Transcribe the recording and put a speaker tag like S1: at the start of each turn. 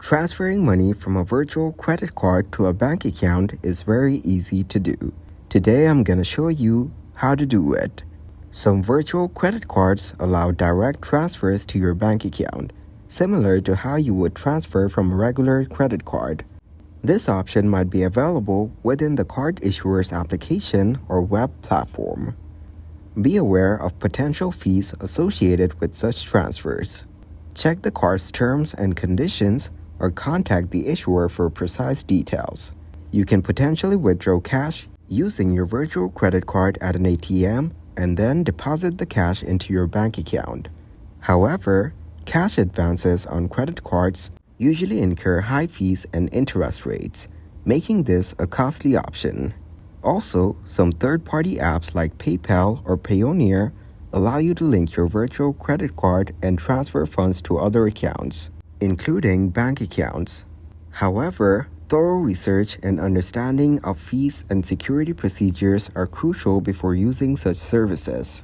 S1: Transferring money from a virtual credit card to a bank account is very easy to do. Today I'm going to show you how to do it. Some virtual credit cards allow direct transfers to your bank account, similar to how you would transfer from a regular credit card. This option might be available within the card issuer's application or web platform. Be aware of potential fees associated with such transfers. Check the card's terms and conditions or contact the issuer for precise details. You can potentially withdraw cash using your virtual credit card at an ATM and then deposit the cash into your bank account. However, cash advances on credit cards usually incur high fees and interest rates, making this a costly option. Also, some third-party apps like PayPal or Payoneer allow you to link your virtual credit card and transfer funds to other accounts, including bank accounts. However, thorough research and understanding of fees and security procedures are crucial before using such services.